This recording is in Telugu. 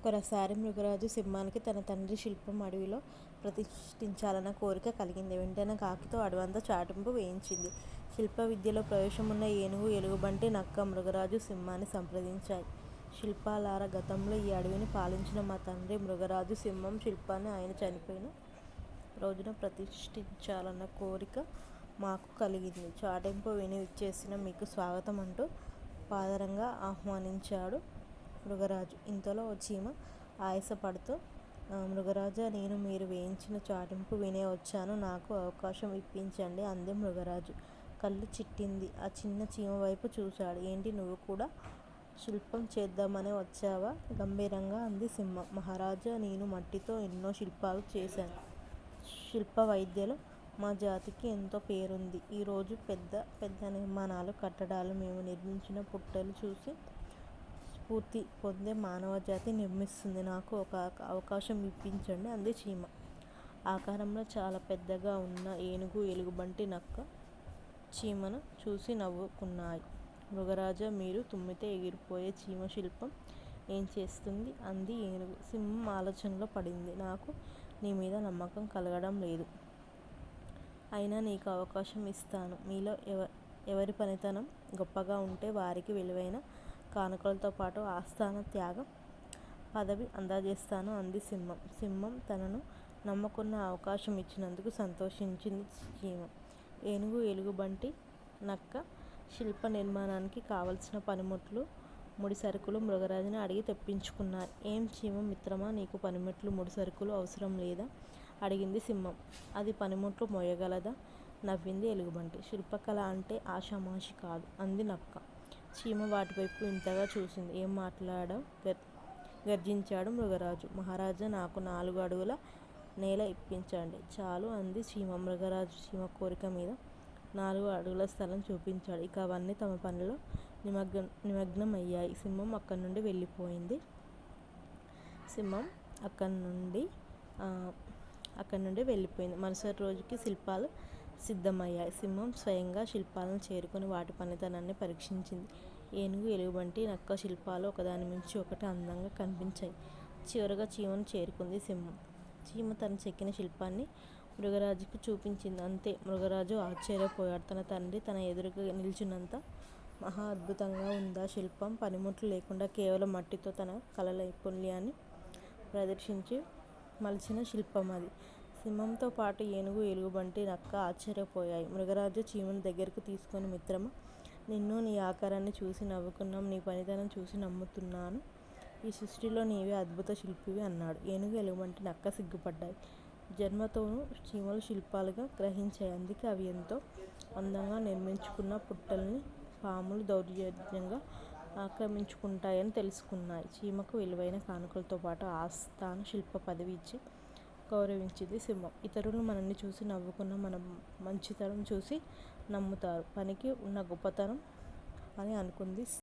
ఒకసారి మృగరాజు సింహానికి తన తండ్రి శిల్పం అడవిలో ప్రతిష్ఠించాలన్న కోరిక కలిగింది. వెంటనే కాకితో అడవంతా చాటింపు వేయించింది. శిల్ప విద్యలో ప్రవేశమున్న ఏనుగు, ఎలుగుబంటి, నక్క మృగరాజు సింహాన్ని సంప్రదించాయి. శిల్పాలారా, గతంలో ఈ అడవిని పాలించిన మా తండ్రి మృగరాజు సింహం శిల్పాన్ని ఆయన చనిపోయిన రోజున ప్రతిష్ఠించాలన్న కోరిక మాకు కలిగింది. చాటింపు విని విచ్చేసిన మీకు స్వాగతం అంటూ పాదరంగా ఆహ్వానించాడు మృగరాజు. ఇంతలో ఓ చీమ ఆయాసపడుతూ, మృగరాజా, నేను మీరు వేయించిన చాటింపు వినే వచ్చాను. నాకు అవకాశం ఇప్పించండి అంది. మృగరాజు కళ్ళు చిట్టింది. ఆ చిన్న చీమ వైపు చూశాడు. ఏంటి, నువ్వు కూడా శిల్పం చేద్దామనే వచ్చావా? గంభీరంగా అంది సింహం. మహారాజా, నేను మట్టితో ఎన్నో శిల్పాలు చేశాను. శిల్ప వైద్యలో మా జాతికి ఎంతో పేరుంది. ఈరోజు పెద్ద పెద్ద నిర్మాణాలు, కట్టడాలు, మేము నిర్మించిన పుట్టలు చూసి స్ఫూర్తి పొందే మానవజాతి నిర్మిస్తుంది. నాకు ఒక అవకాశం ఇప్పించండి అంది చీమ. ఆకారంలో చాలా పెద్దగా ఉన్న ఏనుగు, ఎలుగుబంటి, నక్క చీమను చూసి నవ్వుకున్నాయి. మృగరాజా, మీరు తుమ్మితే ఎగిరిపోయే చీమ శిల్పం ఏం చేస్తుంది అంది ఏనుగు. సింహం ఆలోచనలో పడింది. నాకు నీ మీద నమ్మకం కలగడం లేదు. అయినా నీకు అవకాశం ఇస్తాను. మీలో ఎవరి పనితనం గొప్పగా ఉంటే వారికి విలువైన కానుకలతో పాటు ఆస్థాన త్యాగం పదవి అందజేస్తాను అంది సింహం. సింహం తనను నమ్ముకున్న అవకాశం ఇచ్చినందుకు సంతోషించింది చీమ. ఏనుగు, ఎలుగుబంటి, నక్క శిల్ప నిర్మాణానికి కావలసిన పనిముట్లు, ముడిసరుకులు మృగరాజుని అడిగి తెప్పించుకున్నాయి. ఏం చీమ మిత్రమా, నీకు పనిముట్లు, ముడిసరుకులు అవసరం లేదా అడిగింది సింహం. అది పనిముట్లు మోయగలదా నవ్వింది ఎలుగుబంటి. శిల్పకళ అంటే ఆషామాషీ కాదు అంది నక్క. చీమ వాటివైపు వింతగా చూసింది. ఏం మాట్లాడావ్? గర్జించాడు మృగరాజు. మహారాజా, నాకు 4 అడుగుల నేల ఇప్పించండి చాలు అంది చీమ. మృగరాజు చీమ కోరిక మీద 4 అడుగుల స్థలం చూపించాడు. ఇక అవన్నీ తమ పనిలో నిమగ్నం అయ్యాయి. సింహం అక్కడి నుండి వెళ్ళిపోయింది. మరుసటి రోజుకి శిల్పాలు సిద్ధమయ్యాయి. సింహం స్వయంగా శిల్పాలను చేరుకుని వాటి పనితనాన్ని పరీక్షించింది. ఏనుగు, ఎలుగుబంటి, నక్క శిల్పాలు ఒకదాని మించి ఒకటి అందంగా కనిపించాయి. చివరగా చీమను చేరుకుంది సింహం. చీమ తను చెక్కిన శిల్పాన్ని మృగరాజుకు చూపించింది. అంతే, మృగరాజు ఆశ్చర్యపోయాడు. తన తండ్రి తన ఎదురుగా నిల్చున్నంత మహా అద్భుతంగా ఉందా శిల్పం? పనిముట్లు లేకుండా కేవలం మట్టితో తన కళ నైపుణ్యాన్ని ప్రదర్శించి మలిచిన శిల్పం అది. సింహంతో పాటు ఏనుగు, ఎలుగుబంటి, నక్క ఆశ్చర్యపోయాయి. మృగరాజు చీమను దగ్గరకు తీసుకొని, మిత్రమా, నిన్ను, నీ ఆకారాన్ని చూసి నవ్వుకున్నాం. నీ పనితనం చూసి నమ్ముతున్నాను. ఈ సృష్టిలో నీవే అద్భుత శిల్పివి అన్నాడు. ఏనుగు, ఎలుగుబంటి, నక్క సిగ్గుపడ్డాయి. జన్మతోనూ చీమలు శిల్పాలుగా గ్రహించాయి. అందుకే అవి ఎంతో అందంగా నిర్మించుకున్న పుట్టల్ని పాములు దౌర్జన్యంగా ఆక్రమించుకుంటాయని తెలుసుకున్నాయి. చీమకు విలువైన కానుకలతో పాటు ఆస్థాన శిల్ప పదవి ఇచ్చి గౌరవించింది సింహం. ఇతరులు మనల్ని చూసి నవ్వుకున్న మన మంచితనం చూసి నమ్ముతారు. పనికి ఉన్న గొప్పతనం అని అనుకుంది.